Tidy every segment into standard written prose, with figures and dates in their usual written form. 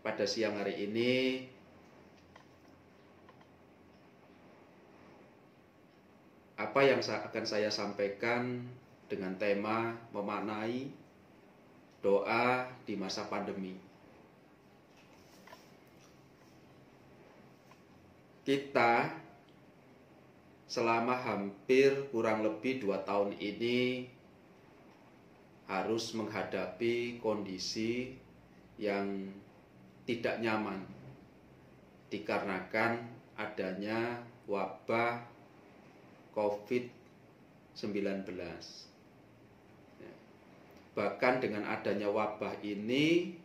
pada siang hari ini apa yang akan saya sampaikan dengan tema memaknai doa di masa pandemi. Kita selama hampir kurang lebih 2 tahun ini harus menghadapi kondisi yang tidak nyaman dikarenakan adanya wabah COVID-19. Bahkan dengan adanya wabah ini,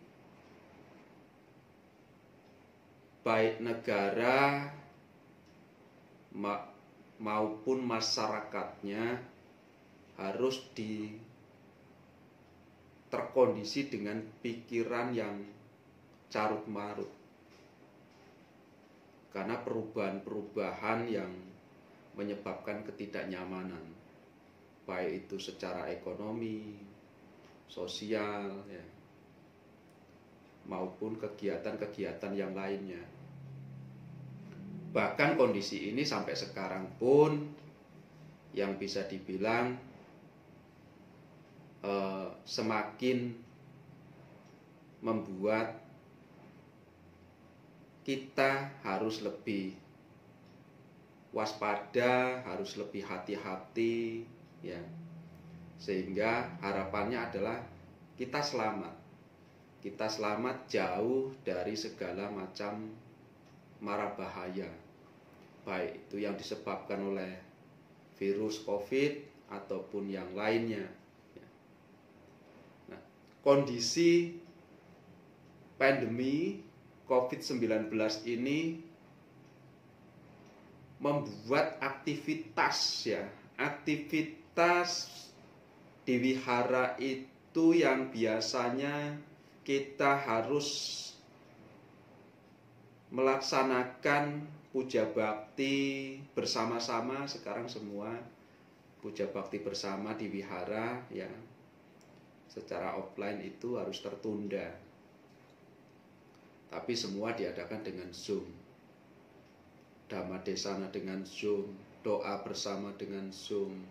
baik negara maupun masyarakatnya harus terkondisi dengan pikiran yang carut marut karena perubahan-perubahan yang menyebabkan ketidaknyamanan, baik itu secara ekonomi, sosial, ya, maupun kegiatan-kegiatan yang lainnya. Bahkan kondisi ini sampai sekarang pun yang bisa dibilang semakin membuat kita harus lebih waspada, harus lebih hati-hati, ya. Sehingga harapannya adalah kita selamat. Kita selamat jauh dari segala macam mara bahaya, baik itu yang disebabkan oleh virus COVID ataupun yang lainnya. Nah, kondisi pandemi COVID-19 ini membuat aktivitas di wihara itu yang biasanya kita harus melaksanakan puja bakti bersama-sama, sekarang semua puja bakti bersama di wihara, ya, secara offline itu harus tertunda. Tapi semua diadakan dengan Zoom. Dhamma Desana dengan Zoom, doa bersama dengan Zoom,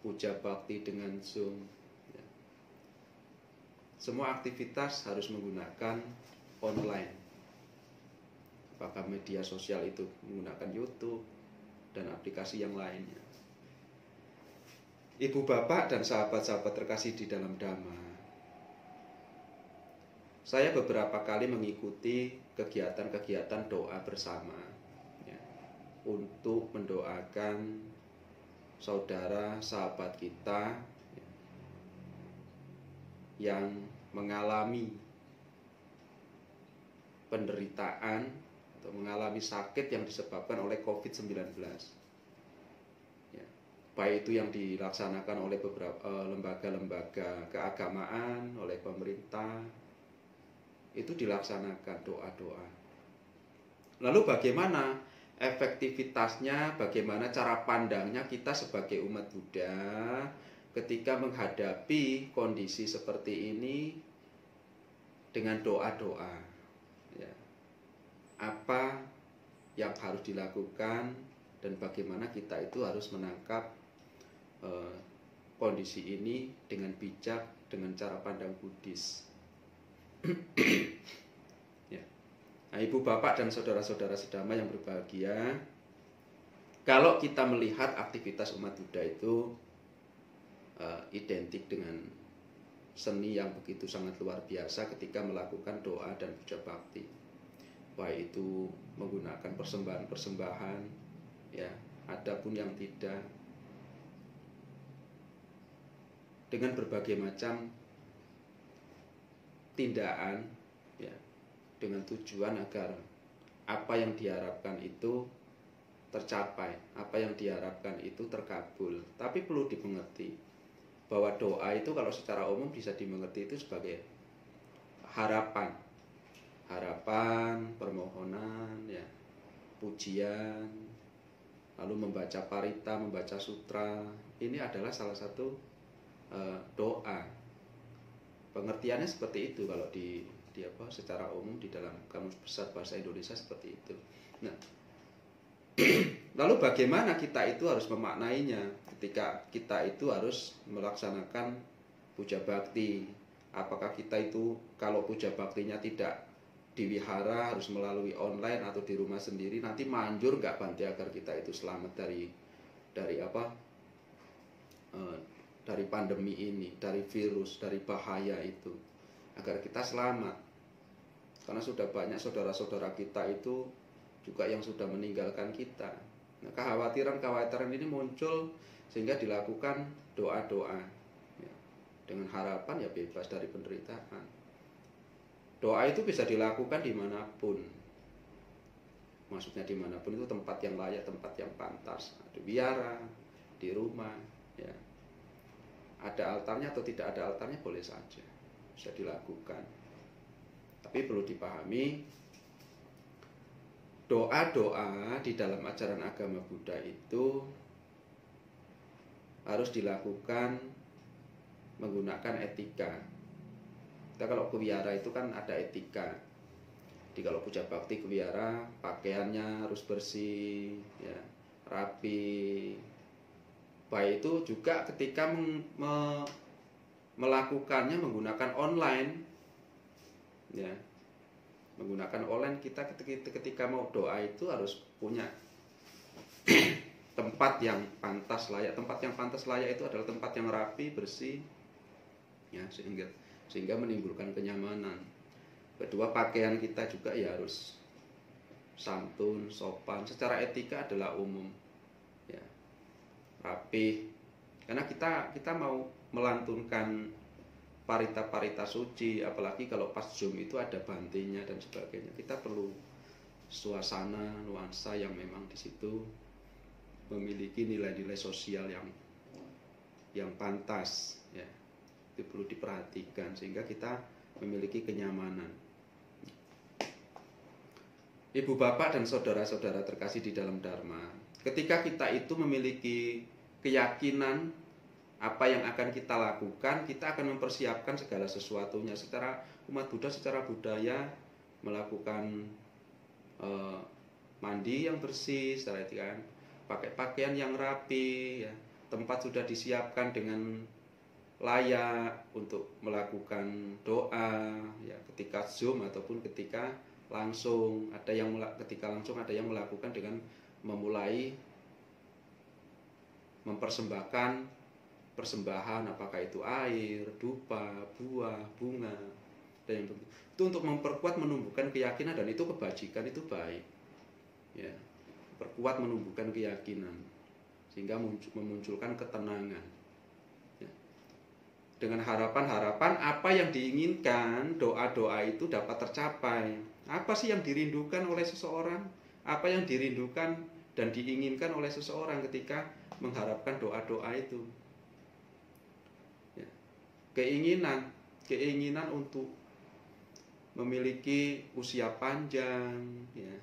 puja bakti dengan Zoom, ya. Semua aktivitas harus menggunakan online. Apakah media sosial itu menggunakan YouTube dan aplikasi yang lainnya. Ibu bapak dan sahabat-sahabat terkasih di dalam Dhamma, saya beberapa kali mengikuti kegiatan-kegiatan doa bersama, ya, untuk mendoakan saudara sahabat kita, ya, yang mengalami penderitaan atau mengalami sakit yang disebabkan oleh COVID-19. Ya, baik itu yang dilaksanakan oleh beberapa lembaga-lembaga keagamaan, oleh pemerintah, itu dilaksanakan doa-doa. Lalu bagaimana efektivitasnya, bagaimana cara pandangnya kita sebagai umat Buddha ketika menghadapi kondisi seperti ini dengan doa-doa, ya. Apa yang harus dilakukan dan bagaimana kita itu harus menangkap kondisi ini dengan bijak, dengan cara pandang Buddhis. Ya. Nah, ibu bapak dan saudara-saudara sedama yang berbahagia, kalau kita melihat aktivitas umat Buddha itu identik dengan seni yang begitu sangat luar biasa ketika melakukan doa dan puja bakti, baik itu menggunakan persembahan-persembahan, ya, adapun yang tidak, dengan berbagai macam tindakan, ya, dengan tujuan agar apa yang diharapkan itu tercapai, apa yang diharapkan itu terkabul. Tapi perlu dimengerti bahwa doa itu kalau secara umum bisa dimengerti itu sebagai harapan, permohonan, ya, pujian, lalu membaca parita, membaca sutra. Ini adalah salah satu doa. Pengertiannya seperti itu kalau di secara umum di dalam Kamus Besar Bahasa Indonesia seperti itu. Nah, lalu bagaimana kita itu harus memaknainya ketika kita itu harus melaksanakan puja bakti? Apakah kita itu kalau puja baktinya tidak di wihara, harus melalui online atau di rumah sendiri, nanti manjur nggak Bante agar kita itu selamat dari dari pandemi ini, dari virus, dari bahaya itu, agar kita selamat. Karena sudah banyak saudara-saudara kita itu juga yang sudah meninggalkan kita. Nah, kekhawatiran ini muncul sehingga dilakukan doa-doa ya, dengan harapan ya bebas dari penderitaan. Doa itu bisa dilakukan dimanapun. Maksudnya dimanapun itu tempat yang layak, tempat yang pantas. Di wihara, di rumah, ya. Ada altarnya atau tidak ada altarnya boleh saja, bisa dilakukan. Tapi perlu dipahami, doa-doa di dalam ajaran agama Buddha itu harus dilakukan menggunakan etika. Kita kalau ke wihara itu kan ada etika. Jadi kalau puja bakti ke wihara, pakaiannya harus bersih, ya, rapi. Baik itu juga ketika melakukannya menggunakan online, ya, menggunakan online, kita ketika mau doa itu harus punya tempat yang pantas layak. Tempat yang pantas layak itu adalah tempat yang rapi, bersih, ya, sehingga menimbulkan kenyamanan. Kedua, pakaian kita juga ya harus santun, sopan. Secara etika adalah umum, ya, rapi. Karena kita mau melantunkan parita-parita suci, apalagi kalau pas Zoom itu ada bantenya dan sebagainya. Kita perlu suasana, nuansa yang memang di situ memiliki nilai-nilai sosial yang pantas, ya. Itu perlu diperhatikan sehingga kita memiliki kenyamanan. Ibu bapak dan saudara-saudara terkasih di dalam Dharma, ketika kita itu memiliki keyakinan apa yang akan kita lakukan, kita akan mempersiapkan segala sesuatunya. Secara umat Buddha, secara budaya, melakukan mandi yang bersih, secara etika, pakai pakaian yang rapi, ya. Tempat sudah disiapkan dengan layak untuk melakukan doa, ya, ketika Zoom ataupun ketika langsung. Ketika langsung ada yang melakukan dengan memulai mempersembahkan persembahan, apakah itu air, dupa, buah, bunga, dan yang itu untuk memperkuat, menumbuhkan keyakinan, dan itu kebajikan, itu baik, ya, perkuat, menumbuhkan keyakinan sehingga memunculkan ketenangan, ya. Dengan harapan-harapan apa yang diinginkan, doa-doa itu dapat tercapai. Apa sih yang dirindukan oleh seseorang? Apa yang dirindukan dan diinginkan oleh seseorang ketika mengharapkan doa-doa itu? Ya. Keinginan untuk memiliki usia panjang, ya,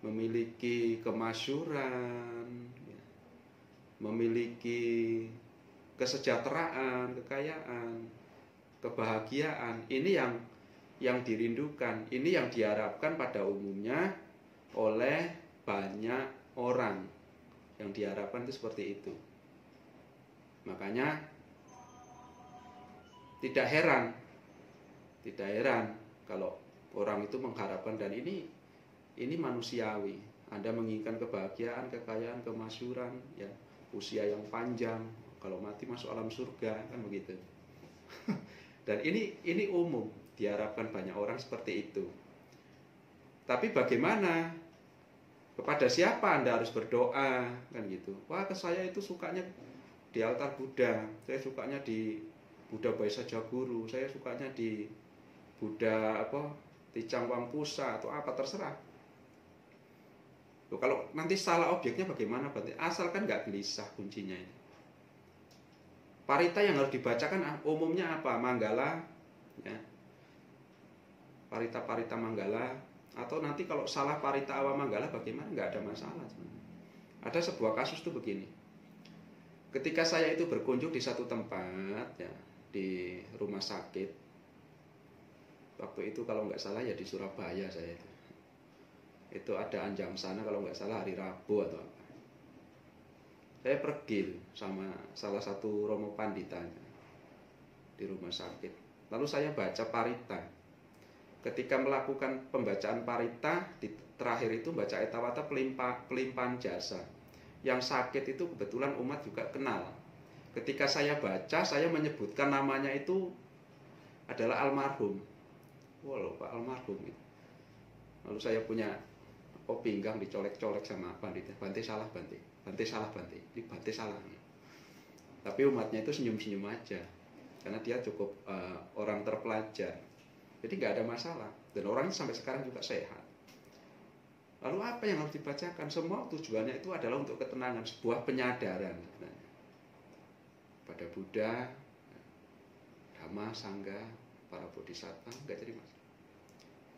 memiliki kemasyhuran, ya, memiliki kesejahteraan, kekayaan, kebahagiaan. Ini yang dirindukan, ini yang diharapkan pada umumnya oleh banyak orang. Yang diharapkan itu seperti itu. Makanya tidak heran kalau orang itu mengharapkan, dan ini manusiawi. Anda menginginkan kebahagiaan, kekayaan, kemasyhuran, ya, usia yang panjang, kalau mati masuk alam surga, kan begitu. Dan ini umum, diharapkan banyak orang seperti itu. Tapi bagaimana? Kepada siapa Anda harus berdoa, kan gitu. Wah, saya itu sukanya di altar Buddha, saya sukanya di Buddha Baisa Jaguru, saya sukanya di Buddha Ticang Wangpusa atau apa, terserah. Loh, kalau nanti salah objeknya bagaimana berarti? Asalkan nggak gelisah, kuncinya ini. Parita yang harus dibacakan umumnya apa? Manggala, ya. Parita-parita Manggala. Atau nanti kalau salah parita awa Manggala bagaimana? Nggak ada masalah. Ada sebuah kasus tuh begini. Ketika saya itu berkunjung di satu tempat, ya, di rumah sakit, Waktu itu kalau nggak salah ya di Surabaya saya itu. Itu ada Anjang sana kalau nggak salah hari Rabu atau apa. Saya pergi sama salah satu Romo Panditanya di rumah sakit. Lalu saya baca parita. Ketika melakukan pembacaan parita, terakhir itu baca etawata pelimpahan jasa. Yang sakit itu kebetulan umat juga kenal. Ketika saya baca, saya menyebutkan namanya itu adalah almarhum. Wah, Pak almarhum itu. Lalu saya punya pinggang dicolek-colek sama Pandita. Bante salah Bante. Bante salah Bante. Ini Bante salah. Tapi umatnya itu senyum-senyum aja. Karena dia cukup orang terpelajar. Jadi nggak ada masalah. Dan orangnya sampai sekarang juga sehat. Lalu apa yang harus dibacakan? Semua tujuannya itu adalah untuk ketenangan, sebuah penyadaran sebenarnya. Pada Buddha, Dhamma, Sangha, para bodhisattva, nggak jadi masalah.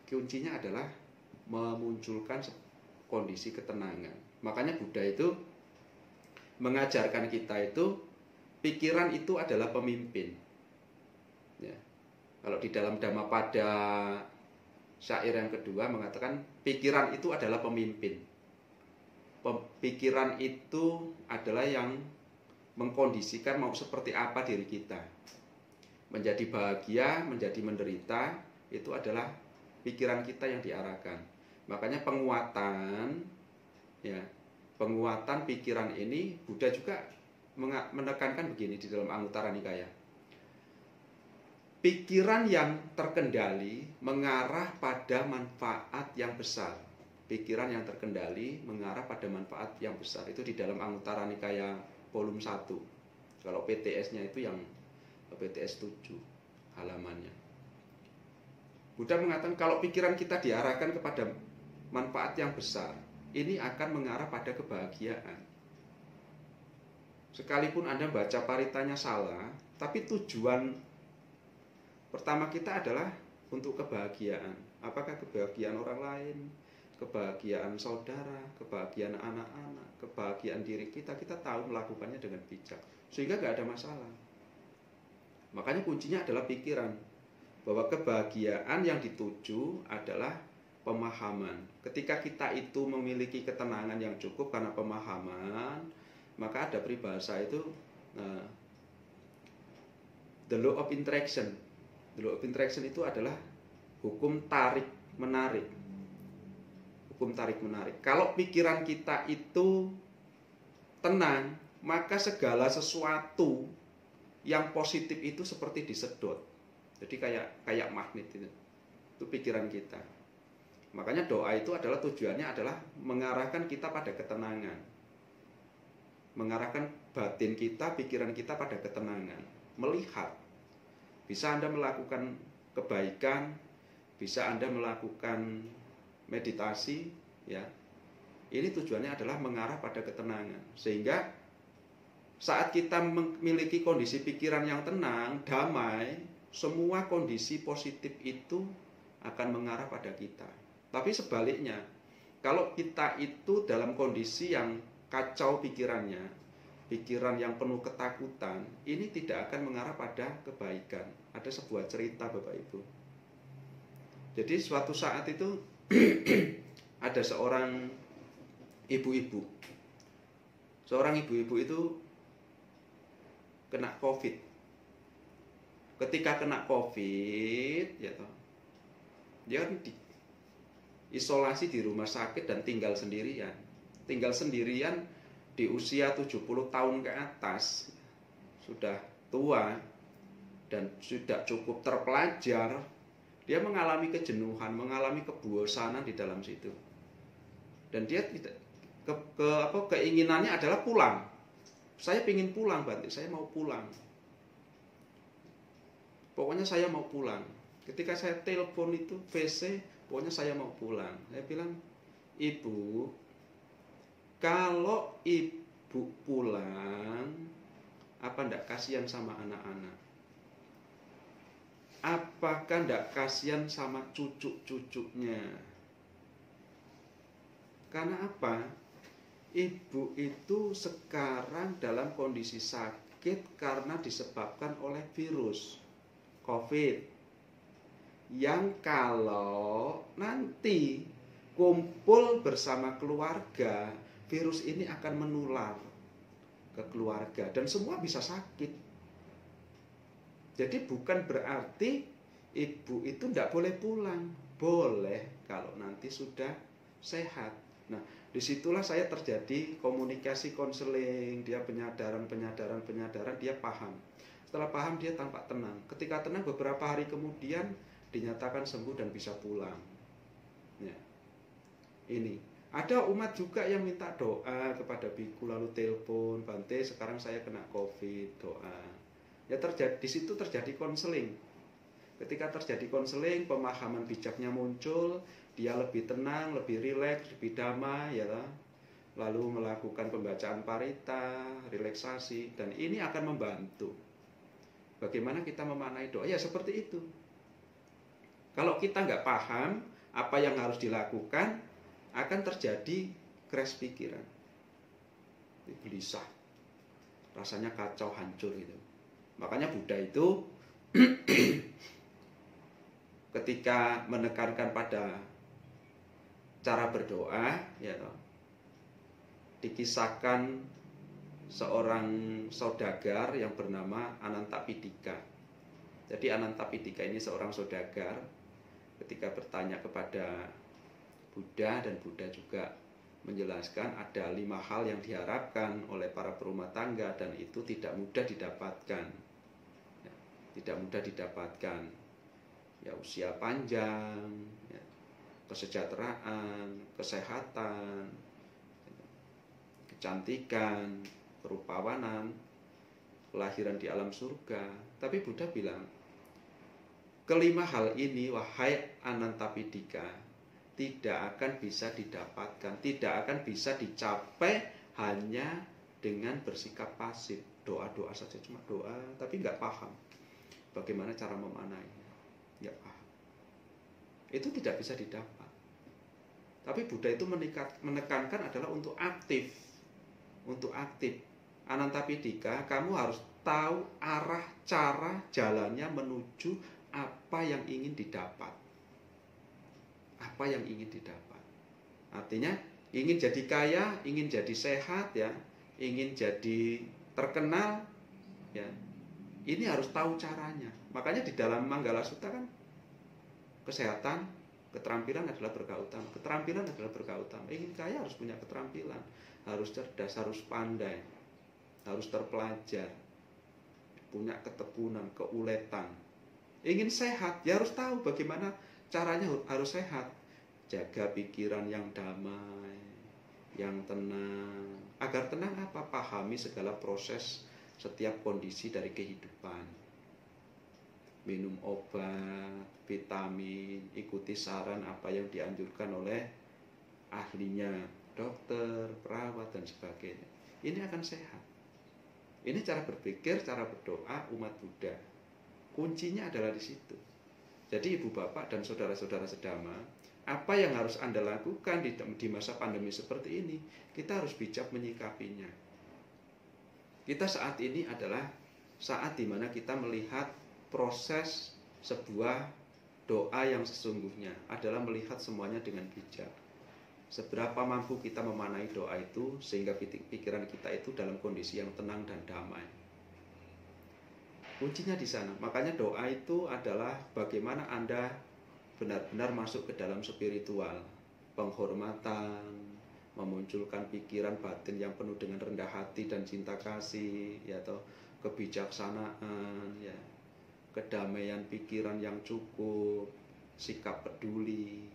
Kuncinya adalah memunculkan kondisi ketenangan. Makanya Buddha itu mengajarkan kita itu pikiran itu adalah pemimpin. Ya. Kalau di dalam Dhammapada syair yang kedua mengatakan pikiran itu adalah pemimpin. Pikiran itu adalah yang mengkondisikan mau seperti apa diri kita. Menjadi bahagia, menjadi menderita, itu adalah pikiran kita yang diarahkan. Makanya penguatan pikiran ini Buddha juga menekankan begini di dalam Anguttara Nikaya. Pikiran yang terkendali mengarah pada manfaat yang besar. Pikiran yang terkendali mengarah pada manfaat yang besar. Itu di dalam Anguttara Nikaya volume 1. Kalau PTS-nya itu yang PTS 7 halamannya. Buddha mengatakan kalau pikiran kita diarahkan kepada manfaat yang besar, ini akan mengarah pada kebahagiaan. Sekalipun Anda baca paritanya salah, tapi tujuan pertama kita adalah untuk kebahagiaan. Apakah kebahagiaan orang lain, kebahagiaan saudara, kebahagiaan anak-anak, kebahagiaan diri kita tahu melakukannya dengan bijak. Sehingga gak ada masalah. Makanya kuncinya adalah pikiran. Bahwa kebahagiaan yang dituju adalah pemahaman. Ketika kita itu memiliki ketenangan yang cukup karena pemahaman, maka ada peribahasa itu the law of interaction. The law of interaction itu adalah hukum tarik-menarik. Hukum tarik-menarik. Kalau pikiran kita itu tenang, maka segala sesuatu yang positif itu seperti disedot. Jadi kayak magnet itu. Itu pikiran kita. Makanya doa itu adalah tujuannya adalah mengarahkan kita pada ketenangan. Mengarahkan batin kita, pikiran kita pada ketenangan. Melihat. Bisa Anda melakukan kebaikan, bisa Anda melakukan meditasi, ya. Ini tujuannya adalah mengarah pada ketenangan. Sehingga saat kita memiliki kondisi pikiran yang tenang, damai, semua kondisi positif itu akan mengarah pada kita. Tapi sebaliknya, kalau kita itu dalam kondisi yang kacau pikirannya, pikiran yang penuh ketakutan, ini tidak akan mengarah pada kebaikan. Ada sebuah cerita Bapak Ibu. Jadi suatu saat itu ada seorang ibu-ibu. Seorang ibu-ibu itu kena COVID. Ketika kena COVID, ya toh, dia kan isolasi di rumah sakit dan tinggal sendirian. Tinggal sendirian di usia 70 tahun ke atas, sudah tua dan sudah cukup terpelajar. Dia mengalami kejenuhan, mengalami kebosanan di dalam situ. Dan dia tidak keinginannya adalah pulang. Saya ingin pulang, Bante, saya mau pulang. Pokoknya saya mau pulang. Ketika saya telepon itu VC, pokoknya saya mau pulang. Saya bilang, Ibu, kalau Ibu pulang, apa ndak kasihan sama anak-anak? Apakah ndak kasihan sama cucu-cucunya? Karena apa? Ibu itu sekarang dalam kondisi sakit karena disebabkan oleh virus COVID yang kalau nanti kumpul bersama keluarga, virus ini akan menular ke keluarga dan semua bisa sakit. Jadi bukan berarti ibu itu tidak boleh pulang, boleh kalau nanti sudah sehat. Nah, disitulah saya terjadi komunikasi konseling, dia penyadaran, dia paham. Setelah paham dia tampak tenang. Ketika tenang beberapa hari kemudian dinyatakan sembuh dan bisa pulang. Ya. Ini ada umat juga yang minta doa kepada biku lalu telepon, Bante sekarang saya kena COVID, doa. Ya terjadi di situ terjadi konseling. Ketika terjadi konseling, pemahaman bijaknya muncul, dia lebih tenang, lebih rileks, lebih damai, ya. Lalu melakukan pembacaan parita, relaksasi, dan ini akan membantu. Bagaimana kita memaknai doa? Ya seperti itu. Kalau kita nggak paham apa yang harus dilakukan, akan terjadi crash pikiran, gelisah, rasanya kacau, hancur gitu. Makanya Buddha itu ketika menekankan pada cara berdoa, ya, dikisahkan seorang saudagar yang bernama Anantapindika. Jadi Anantapindika ini seorang saudagar, ketika bertanya kepada Buddha, dan Buddha juga menjelaskan ada 5 hal yang diharapkan oleh para perumah tangga dan itu tidak mudah didapatkan. Ya, tidak mudah didapatkan. Ya, usia panjang, ya, kesejahteraan, kesehatan, kecantikan, kerupawanan, kelahiran di alam surga. Tapi Buddha bilang, kelima hal ini, wahai Anantapindika, tidak akan bisa didapatkan, tidak akan bisa dicapai hanya dengan bersikap pasif, doa-doa saja, cuma doa, tapi nggak paham bagaimana cara memaknainya, nggak paham. Itu tidak bisa didapat. Tapi Buddha itu menekankan adalah untuk aktif, untuk aktif. Anantapindika, kamu harus tahu arah, cara, jalannya menuju apa yang ingin didapat. Apa yang ingin didapat. Artinya ingin jadi kaya, ingin jadi sehat, ya, ingin jadi terkenal, ya. Ini harus tahu caranya. Makanya di dalam Manggala Sutta kan kesehatan, keterampilan adalah berkah utama. Keterampilan adalah berkah utama. Ingin kaya harus punya keterampilan, harus cerdas, harus pandai, harus terpelajar, punya ketekunan, keuletan. Ingin sehat, ya harus tahu bagaimana caranya harus sehat. Jaga pikiran yang damai, yang tenang. Agar tenang apa? Pahami segala proses setiap kondisi dari kehidupan. Minum obat, vitamin, ikuti saran apa yang dianjurkan oleh ahlinya, dokter, perawat, dan sebagainya. Ini akan sehat. Ini cara berpikir, cara berdoa umat Buddha. Kuncinya adalah di situ. Jadi ibu bapak dan saudara-saudara sedama, apa yang harus Anda lakukan di masa pandemi seperti ini? Kita harus bijak menyikapinya. Kita saat ini adalah saat dimana kita melihat proses sebuah doa yang sesungguhnya adalah melihat semuanya dengan bijak. Seberapa mampu kita memaknai doa itu sehingga pikiran kita itu dalam kondisi yang tenang dan damai. Kuncinya di sana. Makanya doa itu adalah bagaimana Anda benar-benar masuk ke dalam spiritual, penghormatan, memunculkan pikiran batin yang penuh dengan rendah hati dan cinta kasih, ya toh, kebijaksanaan, ya, kedamaian pikiran yang cukup, sikap peduli.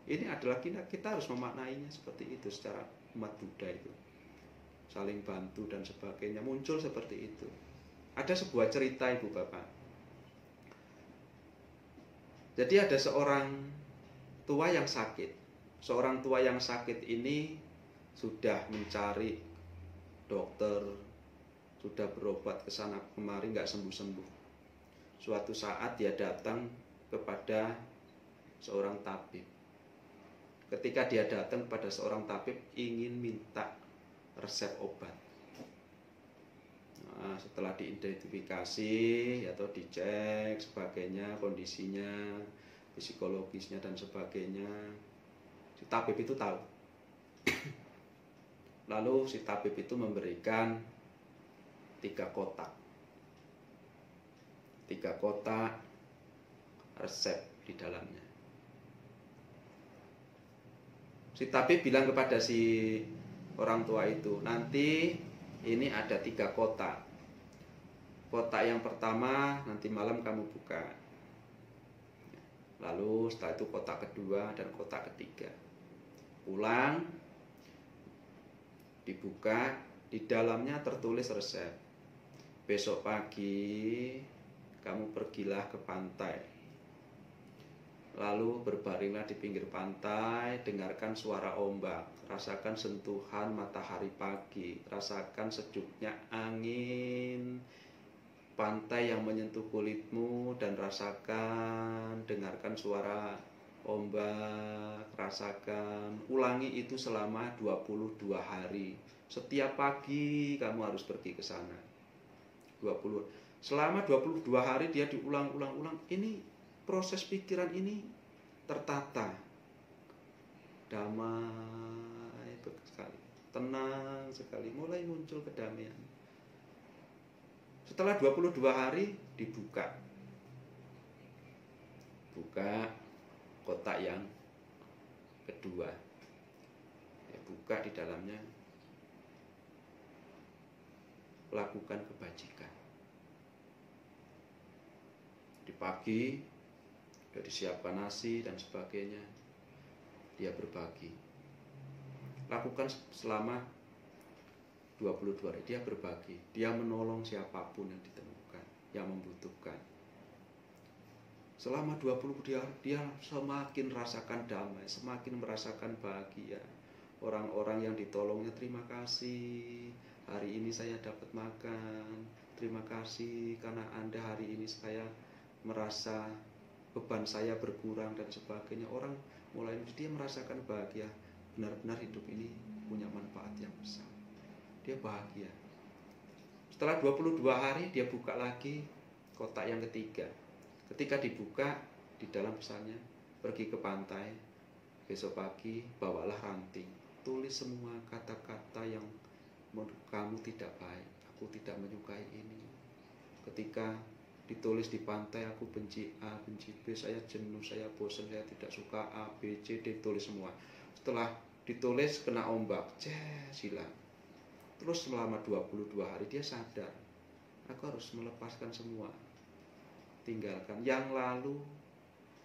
Ini adalah kita harus memaknainya seperti itu secara umat Buddha itu. Saling bantu dan sebagainya muncul seperti itu. Ada sebuah cerita ibu bapak. Jadi ada seorang tua yang sakit. Seorang tua yang sakit ini sudah mencari dokter, sudah berobat ke sana kemari nggak sembuh-sembuh. Suatu saat dia datang kepada seorang tabib. Ketika dia datang kepada seorang tabib ingin minta resep obat. Nah, setelah diidentifikasi atau dicek sebagainya kondisinya, psikologisnya dan sebagainya. Si tabib itu tahu. Lalu si tabib itu memberikan 3 kotak. 3 kotak resep di dalamnya. Si tabib bilang kepada si orang tua itu, nanti ini ada 3 kotak. Kotak yang pertama nanti malam kamu buka. Lalu setelah itu kotak kedua dan kotak ketiga. Pulang, dibuka, di dalamnya tertulis resep. Besok pagi kamu pergilah ke pantai. Lalu berbaringlah di pinggir pantai, dengarkan suara ombak, rasakan sentuhan matahari pagi, rasakan sejuknya angin pantai yang menyentuh kulitmu, dan dengarkan suara ombak, rasakan. Ulangi itu selama 22 hari. Setiap pagi kamu harus pergi ke sana. 20. Selama 22 hari dia diulang-ulang. Ini proses pikiran ini tertata. Damai sekali, tenang sekali, mulai muncul kedamaian. Setelah 22 hari dibuka. Buka kotak yang kedua. Buka di dalamnya, lakukan kebajikan. Di pagi sudah disiapkan nasi dan sebagainya. Dia berbagi. Lakukan selama 22 hari. Dia berbagi. Dia menolong siapapun yang ditemukan, yang membutuhkan. Selama 20 hari dia semakin rasakan damai, semakin merasakan bahagia. Orang-orang yang ditolongnya, terima kasih, hari ini saya dapat makan. Terima kasih karena Anda hari ini saya merasa beban saya berkurang dan sebagainya. Orang mulai dia merasakan bahagia. Benar-benar hidup ini punya manfaat yang besar. Dia bahagia. Setelah 22 hari dia buka lagi kotak yang ketiga. Ketika dibuka, di dalam pesannya, pergi ke pantai, besok pagi bawalah ranting, tulis semua kata-kata yang menurut kamu tidak baik. Aku tidak menyukai ini. Ketika ditulis di pantai, aku benci A, benci B, saya jenuh, saya bosan, saya tidak suka A, B, C, D, tulis semua. Setelah ditulis kena ombak, hilang. Terus selama 22 hari dia sadar, aku harus melepaskan semua, tinggalkan yang lalu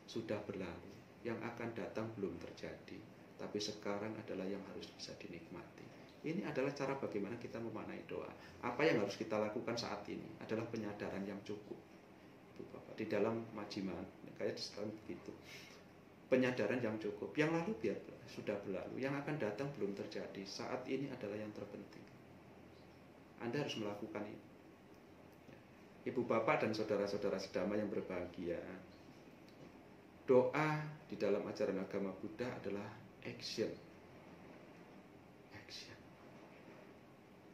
sudah berlalu, yang akan datang belum terjadi, tapi sekarang adalah yang harus bisa dinikmati. Ini adalah cara bagaimana kita memaknai doa. Apa yang harus kita lakukan saat ini adalah penyadaran yang cukup. Ibu Bapak, di dalam majiman kayak sekarang begitu, penyadaran yang cukup. Yang lalu biar sudah berlalu, yang akan datang belum terjadi. Saat ini adalah yang terpenting. Anda harus melakukan itu. Ibu Bapak dan saudara-saudara sedama yang berbahagia, doa di dalam ajaran agama Buddha adalah action.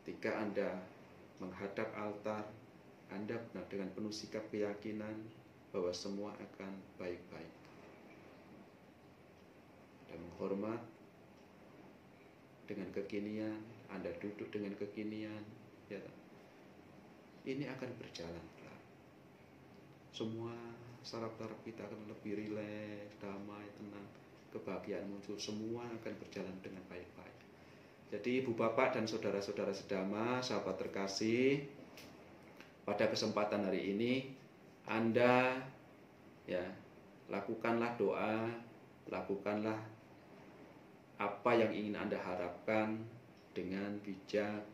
Ketika Anda menghadap altar, Anda dengan penuh sikap keyakinan bahwa semua akan baik-baik. Anda menghormat dengan kekinian, Anda duduk dengan kekinian, ya. Ini akan berjalan pelan. Semua saraf-saraf kita akan lebih rileks, damai, tenang, kebahagiaan muncul, semua akan berjalan dengan baik-baik. Jadi Ibu Bapak dan saudara-saudara sedama, sahabat terkasih, pada kesempatan hari ini Anda ya lakukanlah doa, lakukanlah apa yang ingin Anda harapkan dengan bijak,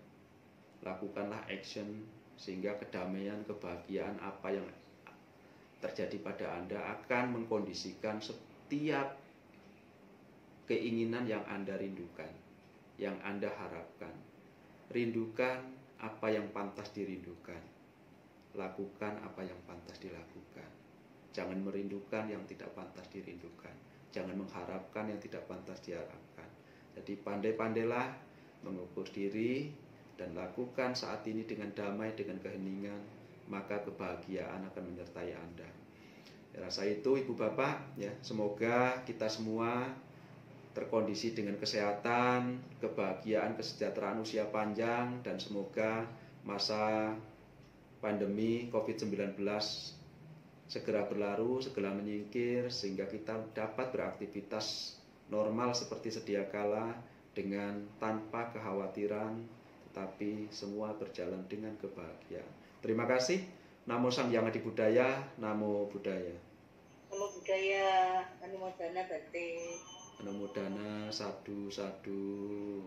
lakukanlah action sehingga kedamaian, kebahagiaan apa yang terjadi pada Anda akan mengkondisikan setiap keinginan yang Anda rindukan, yang Anda harapkan. Rindukan apa yang pantas dirindukan. Lakukan apa yang pantas dilakukan. Jangan merindukan yang tidak pantas dirindukan. Jangan mengharapkan yang tidak pantas diharapkan. Jadi pandai-pandailah mengukur diri dan lakukan saat ini dengan damai, dengan keheningan, maka kebahagiaan akan menyertai Anda. Rasa itu Ibu Bapak ya, semoga kita semua terkondisi dengan kesehatan, kebahagiaan, kesejahteraan usia panjang, dan semoga masa pandemi COVID-19 segera berlalu, segera menyingkir, sehingga kita dapat beraktivitas normal seperti sedia kala dengan tanpa kekhawatiran, tetapi semua berjalan dengan kebahagiaan. Terima kasih. Namo Sang Hyang Adi Budaya, Namo Buddhaya. Namo Buddhaya, Anumodana Bante. Anumodana, sadu, sadu.